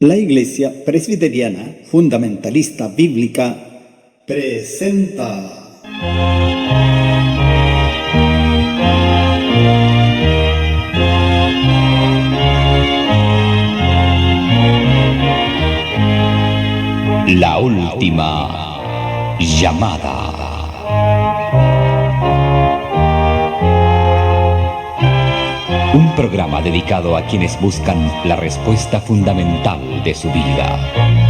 La Iglesia Presbiteriana Fundamentalista Bíblica presenta La última llamada. Un programa dedicado a quienes buscan la respuesta fundamental de su vida.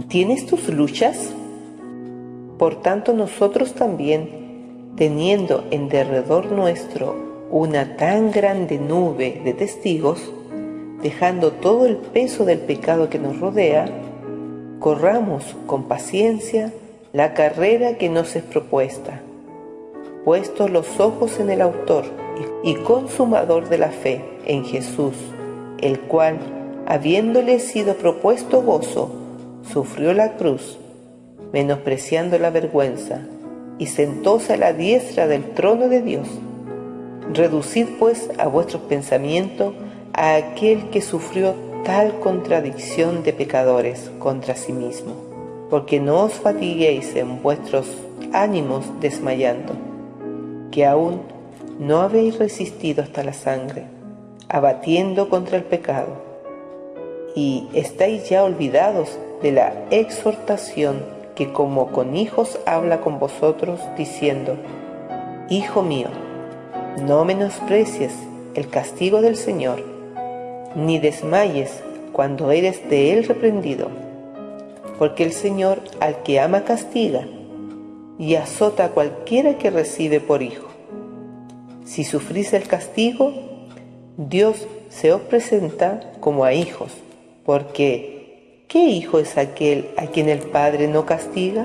¿Tienes tus luchas? Por tanto, nosotros también, teniendo en derredor nuestro una tan grande nube de testigos, dejando todo el peso del pecado que nos rodea, corramos con paciencia la carrera que nos es propuesta, puestos los ojos en el autor y consumador de la fe, en Jesús, el cual, habiéndole sido propuesto gozo, sufrió la cruz, menospreciando la vergüenza, y sentóse a la diestra del trono de Dios. Reducid pues a vuestros pensamientos a aquel que sufrió tal contradicción de pecadores contra sí mismo, porque no os fatiguéis en vuestros ánimos desmayando, que aún no habéis resistido hasta la sangre, abatiendo contra el pecado, y estáis ya olvidados de la exhortación que como con hijos habla con vosotros, diciendo: Hijo mío, no menosprecies el castigo del Señor, ni desmayes cuando eres de Él reprendido, porque el Señor al que ama castiga, y azota a cualquiera que recibe por hijo. Si sufrís el castigo, Dios se os presenta como a hijos, porque ¿qué hijo es aquel a quien el Padre no castiga?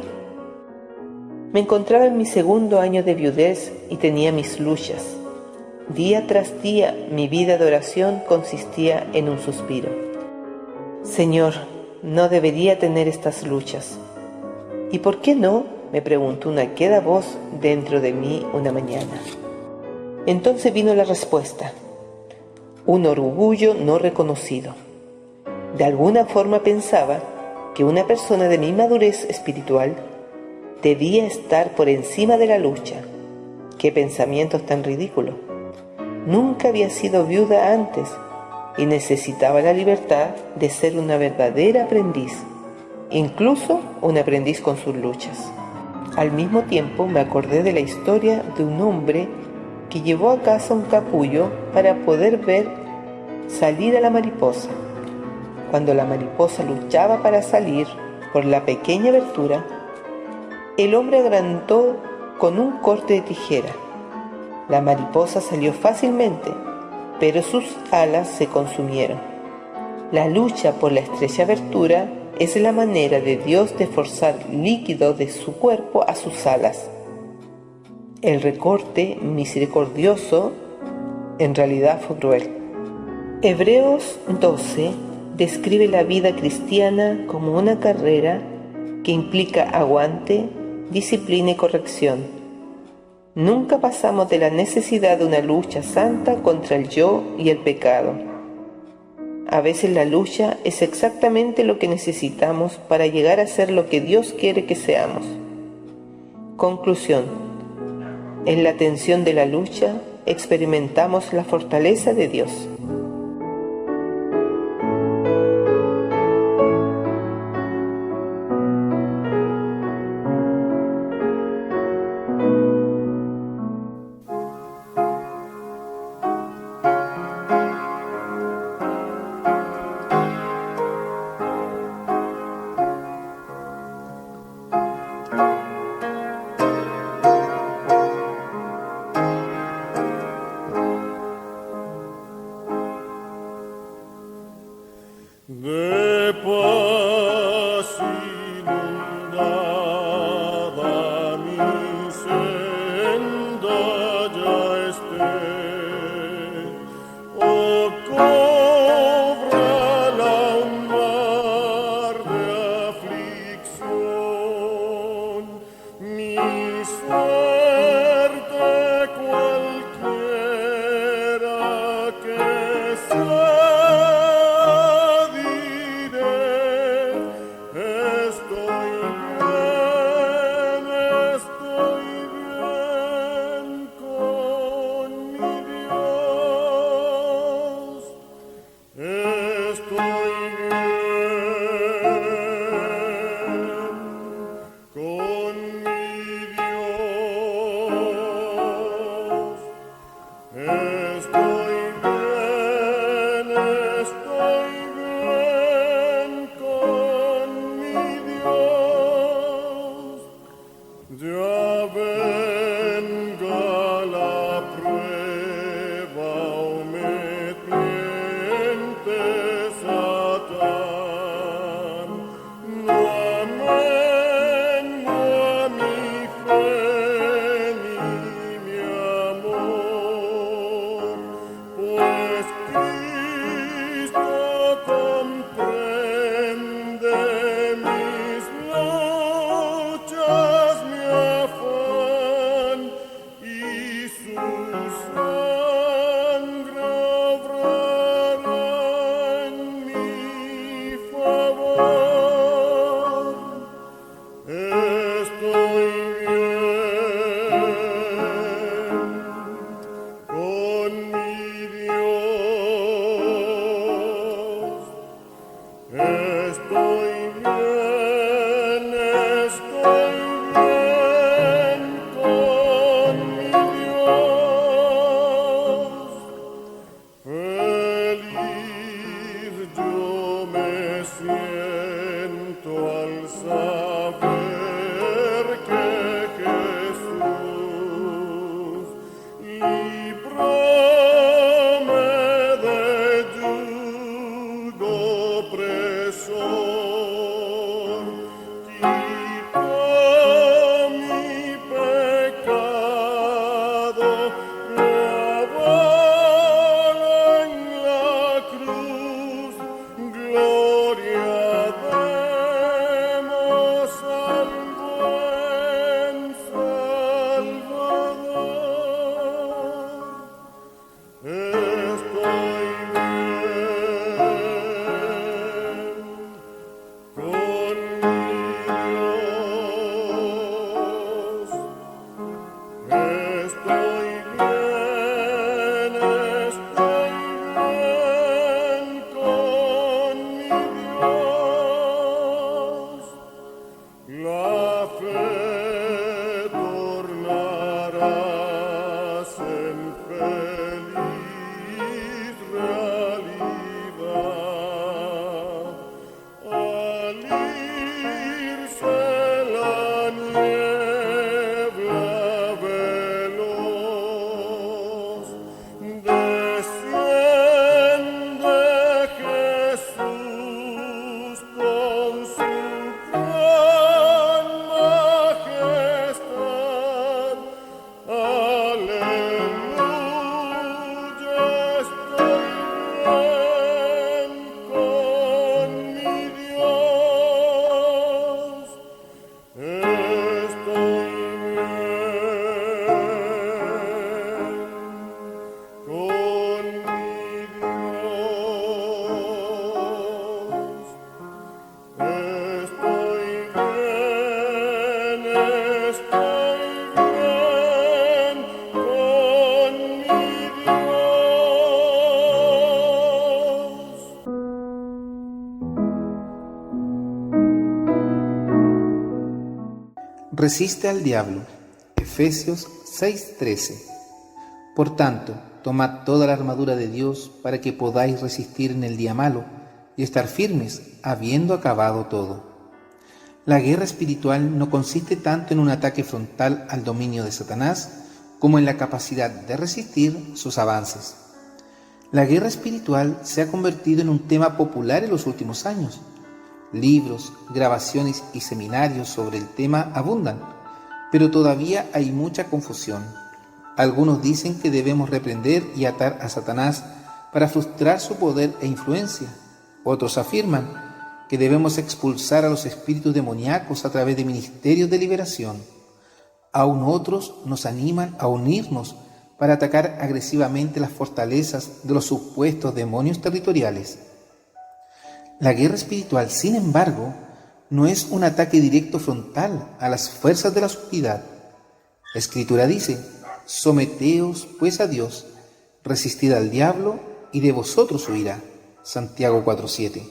Me encontraba en mi segundo año de viudez y tenía mis luchas. Día tras día mi vida de oración consistía en un suspiro. Señor, no debería tener estas luchas. ¿Y por qué no?, me preguntó una queda voz dentro de mí una mañana. Entonces vino la respuesta: un orgullo no reconocido. De alguna forma pensaba que una persona de mi madurez espiritual debía estar por encima de la lucha. ¡Qué pensamientos tan ridículos! Nunca había sido viuda antes y necesitaba la libertad de ser una verdadera aprendiz, incluso un aprendiz con sus luchas. Al mismo tiempo me acordé de la historia de un hombre que llevó a casa un capullo para poder ver salir a la mariposa. Cuando la mariposa luchaba para salir por la pequeña abertura, el hombre agrandó con un corte de tijera. La mariposa salió fácilmente, pero sus alas se consumieron. La lucha por la estrecha abertura es la manera de Dios de forzar líquido de su cuerpo a sus alas. El recorte misericordioso en realidad fue cruel. Hebreos 12 describe la vida cristiana como una carrera que implica aguante, disciplina y corrección. Nunca pasamos de la necesidad de una lucha santa contra el yo y el pecado. A veces la lucha es exactamente lo que necesitamos para llegar a ser lo que Dios quiere que seamos. Conclusión: en la tensión de la lucha experimentamos la fortaleza de Dios. De paz inundada mi senda ya esté, oh, cóbrala un mar de aflicción, mi suerte cualquiera que sea. Resiste al diablo. Efesios 6:13. Por tanto, tomad toda la armadura de Dios para que podáis resistir en el día malo y estar firmes, habiendo acabado todo. La guerra espiritual no consiste tanto en un ataque frontal al dominio de Satanás como en la capacidad de resistir sus avances. La guerra espiritual se ha convertido en un tema popular en los últimos años. Libros, grabaciones y seminarios sobre el tema abundan, pero todavía hay mucha confusión. Algunos dicen que debemos reprender y atar a Satanás para frustrar su poder e influencia. Otros afirman que debemos expulsar a los espíritus demoníacos a través de ministerios de liberación. Aún otros nos animan a unirnos para atacar agresivamente las fortalezas de los supuestos demonios territoriales. La guerra espiritual, sin embargo, no es un ataque directo frontal a las fuerzas de la oscuridad. La Escritura dice: someteos pues a Dios, resistid al diablo y de vosotros huirá. Santiago 4:7.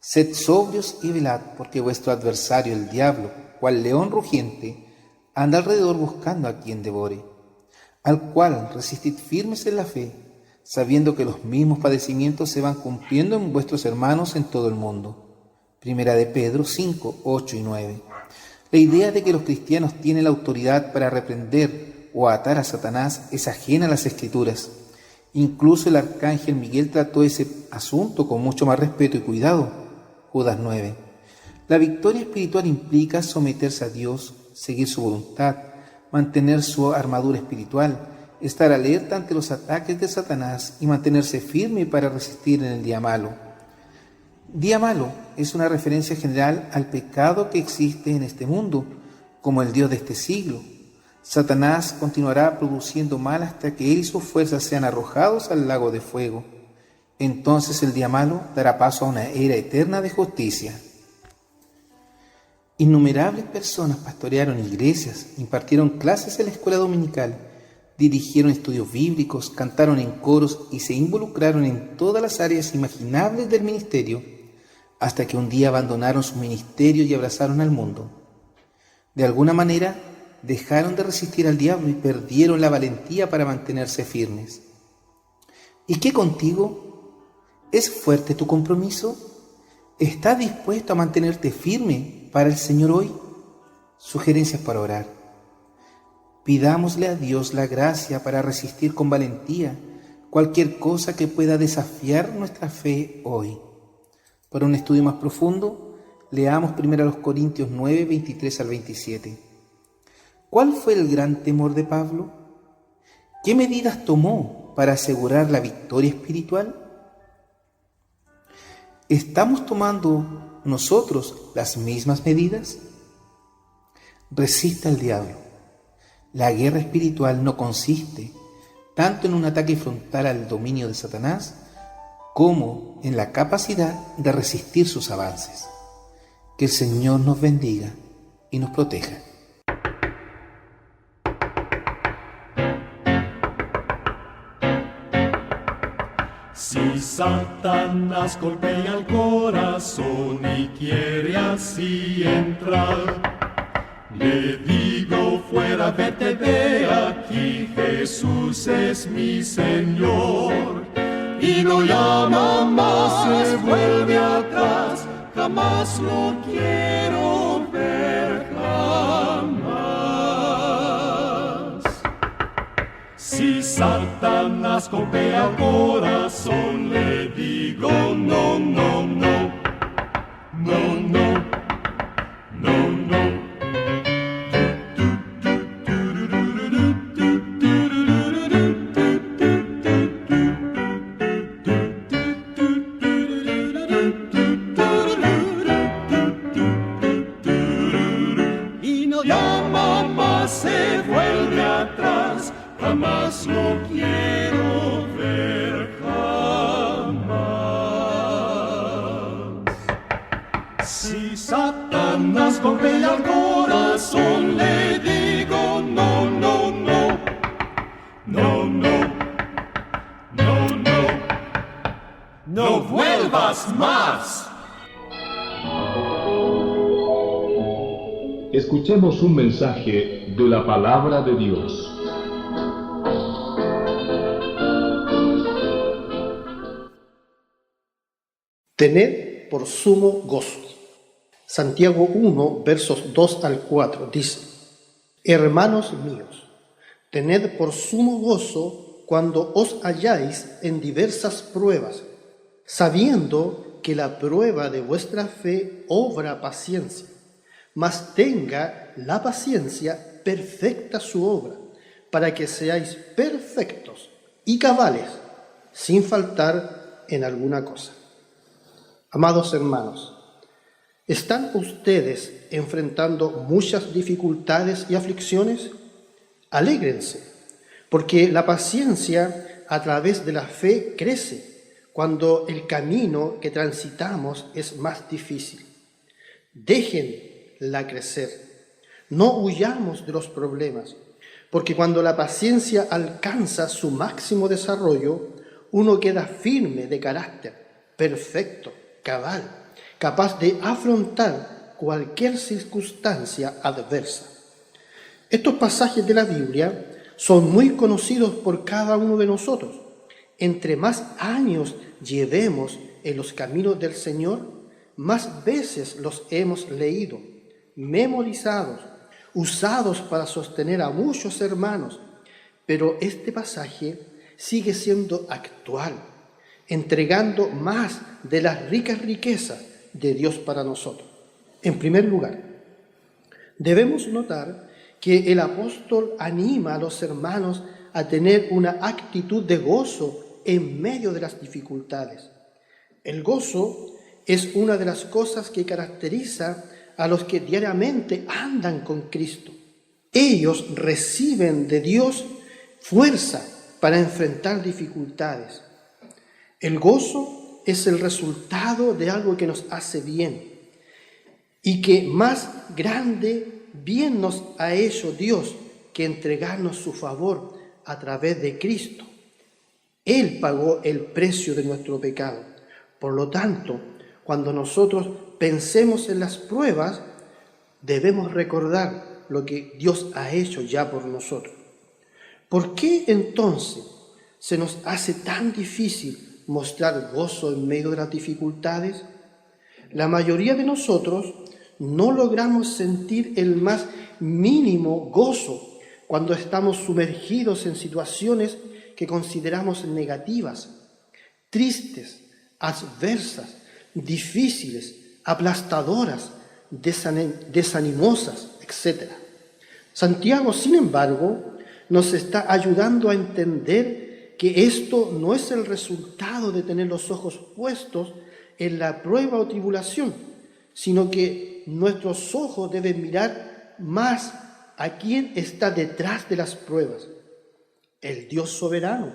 Sed sobrios y velad, porque vuestro adversario el diablo, cual león rugiente, anda alrededor buscando a quien devore, al cual resistid firmes en la fe, sabiendo que los mismos padecimientos se van cumpliendo en vuestros hermanos en todo el mundo. Primera de Pedro 5, 8 y 9. La idea de que los cristianos tienen la autoridad para reprender o atar a Satanás es ajena a las Escrituras. Incluso el arcángel Miguel trató ese asunto con mucho más respeto y cuidado. Judas 9. La victoria espiritual implica someterse a Dios, seguir su voluntad, mantener su armadura espiritual, estar alerta ante los ataques de Satanás y mantenerse firme para resistir en el día malo. Día malo es una referencia general al pecado que existe en este mundo, como el Dios de este siglo. Satanás continuará produciendo mal hasta que él y sus fuerzas sean arrojados al lago de fuego. Entonces el día malo dará paso a una era eterna de justicia. Innumerables personas pastorearon iglesias, impartieron clases en la escuela dominical, dirigieron estudios bíblicos, cantaron en coros y se involucraron en todas las áreas imaginables del ministerio, hasta que un día abandonaron su ministerio y abrazaron al mundo. De alguna manera, dejaron de resistir al diablo y perdieron la valentía para mantenerse firmes. ¿Y qué contigo? ¿Es fuerte tu compromiso? ¿Estás dispuesto a mantenerte firme para el Señor hoy? Sugerencias para orar. Pidámosle a Dios la gracia para resistir con valentía cualquier cosa que pueda desafiar nuestra fe hoy. Para un estudio más profundo, leamos primero a los Corintios 9, 23 al 27. ¿Cuál fue el gran temor de Pablo? ¿Qué medidas tomó para asegurar la victoria espiritual? ¿Estamos tomando nosotros las mismas medidas? Resista al diablo. La guerra espiritual no consiste tanto en un ataque frontal al dominio de Satanás como en la capacidad de resistir sus avances. Que el Señor nos bendiga y nos proteja. Si Satanás golpea el corazón y quiere así entrar, le digo fuera, vete de aquí, Jesús es mi Señor. Y no llama más, se vuelve atrás, jamás lo quiero ver, jamás. Si Satanás golpea el corazón, le digo no, no, no, no, no, no, no. Y no llama más, se vuelve atrás, jamás lo quiero ver, jamás. Si Satanás golpea el corazón, le digo no, no, no, no, no, no, no, no vuelvas más. escuchemos un mensaje de la palabra de Dios. Tened por sumo gozo. Santiago 1, versos 2 al 4 dice: Hermanos míos, tened por sumo gozo cuando os halláis en diversas pruebas, sabiendo que la prueba de vuestra fe obra paciencia, mas tenga la paciencia perfecta su obra, para que seáis perfectos y cabales, sin faltar en alguna cosa. Amados hermanos, ¿están ustedes enfrentando muchas dificultades y aflicciones? Alégrense, porque la paciencia a través de la fe crece cuando el camino que transitamos es más difícil. Déjenla crecer. No huyamos de los problemas, porque cuando la paciencia alcanza su máximo desarrollo, uno queda firme de carácter, perfecto, cabal, capaz de afrontar cualquier circunstancia adversa. Estos pasajes de la Biblia son muy conocidos por cada uno de nosotros. Entre más años llevemos en los caminos del Señor, más veces los hemos leído, memorizados, usados para sostener a muchos hermanos. Pero este pasaje sigue siendo actual, entregando más de las ricas riquezas de Dios para nosotros. En primer lugar, debemos notar que el apóstol anima a los hermanos a tener una actitud de gozo en medio de las dificultades. El gozo es una de las cosas que caracteriza a los que diariamente andan con Cristo. Ellos reciben de Dios fuerza para enfrentar dificultades. El gozo es el resultado de algo que nos hace bien y que más grande bien nos ha hecho Dios que entregarnos su favor a través de Cristo. Él pagó el precio de nuestro pecado. Por lo tanto, cuando nosotros pensemos en las pruebas, debemos recordar lo que Dios ha hecho ya por nosotros. ¿Por qué entonces se nos hace tan difícil mostrar gozo en medio de las dificultades? La mayoría de nosotros no logramos sentir el más mínimo gozo cuando estamos sumergidos en situaciones que consideramos negativas, tristes, adversas, difíciles, aplastadoras, desanimosas, etc. Santiago, sin embargo, nos está ayudando a entender que esto no es el resultado de tener los ojos puestos en la prueba o tribulación, sino que nuestros ojos deben mirar más a quién está detrás de las pruebas, el Dios soberano,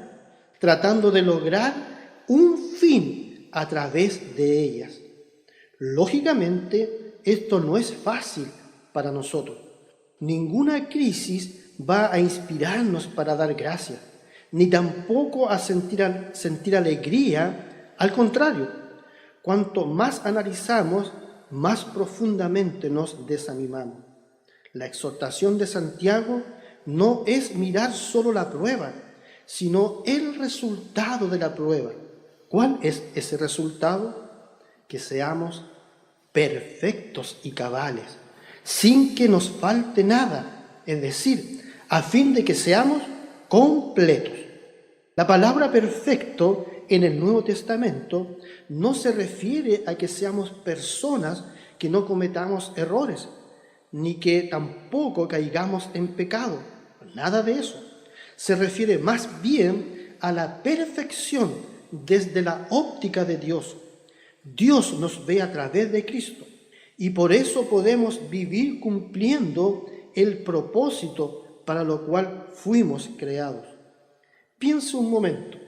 tratando de lograr un fin a través de ellas. Lógicamente, esto no es fácil para nosotros. Ninguna crisis va a inspirarnos para dar gracias, ni tampoco a sentir alegría. Al contrario, cuanto más analizamos, más profundamente nos desanimamos. La exhortación de Santiago no es mirar solo la prueba, sino el resultado de la prueba. ¿Cuál es ese resultado? Que seamos perfectos y cabales, sin que nos falte nada, es decir, a fin de que seamos completos. La palabra perfecto en el Nuevo Testamento no se refiere a que seamos personas que no cometamos errores, ni que tampoco caigamos en pecado. Nada de eso. Se refiere más bien a la perfección desde la óptica de Dios. Dios nos ve a través de Cristo y por eso podemos vivir cumpliendo el propósito para lo cual fuimos creados. Piense un momento.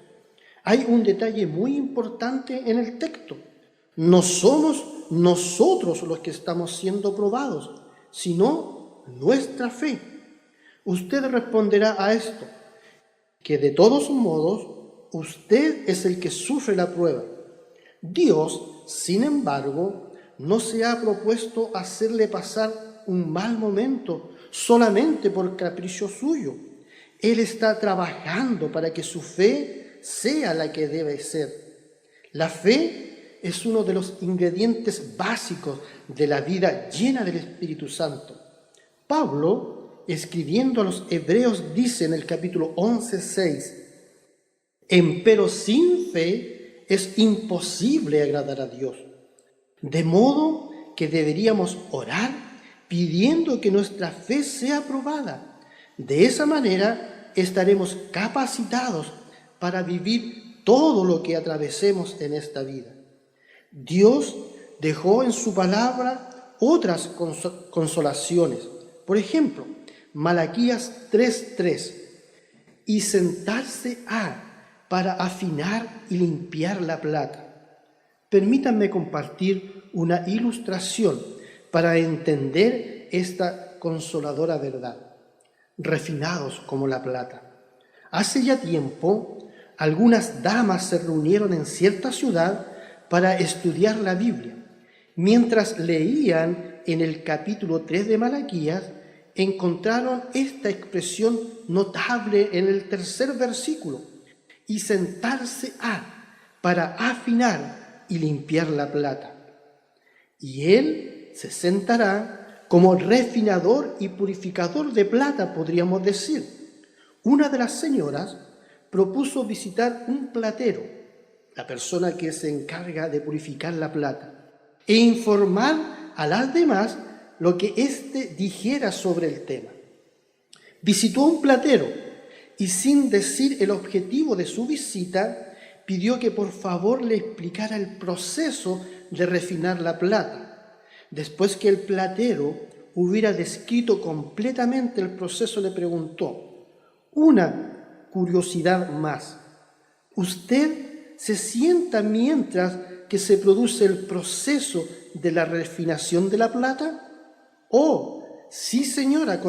Hay un detalle muy importante en el texto. No somos nosotros los que estamos siendo probados, sino nuestra fe. Usted responderá a esto, que de todos modos, usted es el que sufre la prueba. Dios, sin embargo, no se ha propuesto hacerle pasar un mal momento solamente por capricho suyo. Él está trabajando para que su fe sea la que debe ser. La fe es uno de los ingredientes básicos de la vida llena del Espíritu Santo. Pablo, escribiendo a los Hebreos, dice en el capítulo 11:6, empero sin fe es imposible agradar a Dios. De modo que deberíamos orar pidiendo que nuestra fe sea aprobada. De esa manera estaremos capacitados para vivir todo lo que atravesemos en esta vida. Dios dejó en su palabra otras consolaciones. Por ejemplo, Malaquías 3:3, y sentarse para afinar y limpiar la plata. Permítanme compartir una ilustración para entender esta consoladora verdad. Refinados como la plata. Hace ya tiempo, algunas damas se reunieron en cierta ciudad para estudiar la Biblia. Mientras leían en el capítulo 3 de Malaquías, encontraron esta expresión notable en el 3er versículo, y sentarse para afinar y limpiar la plata. Y él se sentará como refinador y purificador de plata, podríamos decir. Una de las señoras propuso visitar un platero, la persona que se encarga de purificar la plata, e informar a las demás lo que éste dijera sobre el tema. Visitó a un platero y, sin decir el objetivo de su visita, pidió que por favor le explicara el proceso de refinar la plata. Después que el platero hubiera descrito completamente el proceso, le preguntó: una curiosidad más. ¿Usted se sienta mientras que se produce el proceso de la refinación de la plata? Oh, sí, señora,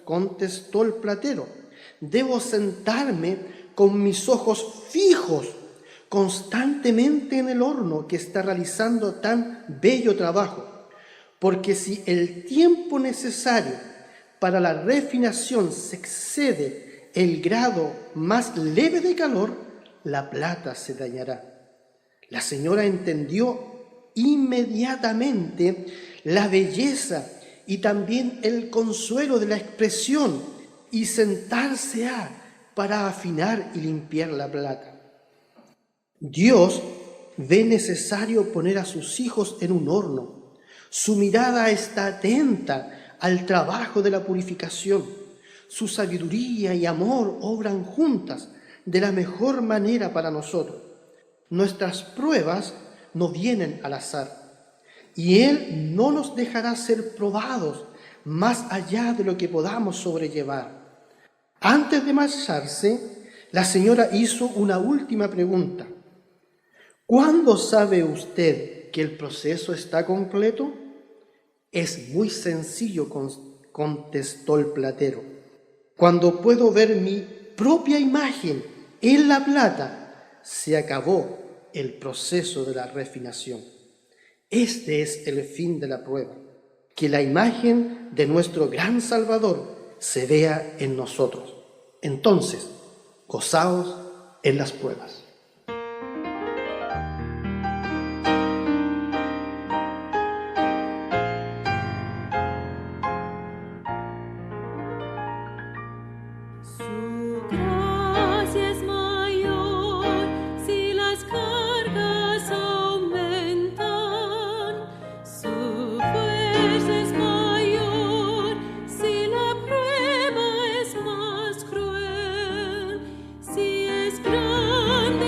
contestó el platero. Debo sentarme con mis ojos fijos constantemente en el horno que está realizando tan bello trabajo, porque si el tiempo necesario para la refinación se excede el grado más leve de calor, la plata se dañará. La señora entendió inmediatamente la belleza y también el consuelo de la expresión, y sentarse para afinar y limpiar la plata. Dios ve necesario poner a sus hijos en un horno. Su mirada está atenta al trabajo de la purificación. Su sabiduría y amor obran juntas de la mejor manera para nosotros. Nuestras pruebas no vienen al azar, y Él no nos dejará ser probados más allá de lo que podamos sobrellevar. Antes de marcharse, la señora hizo una última pregunta. ¿Cuándo sabe usted que el proceso está completo? Es muy sencillo, contestó el platero. Cuando puedo ver mi propia imagen en la plata, se acabó el proceso de la refinación. Este es el fin de la prueba, que la imagen de nuestro gran Salvador se vea en nosotros. Entonces, gozaos en las pruebas. Grande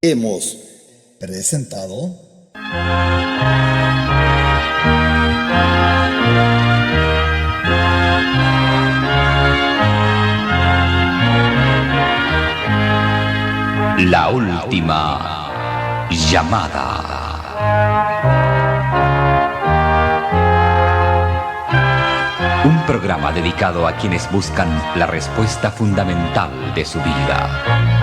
Hemos presentado La última llamada. Un programa dedicado a quienes buscan la respuesta fundamental de su vida.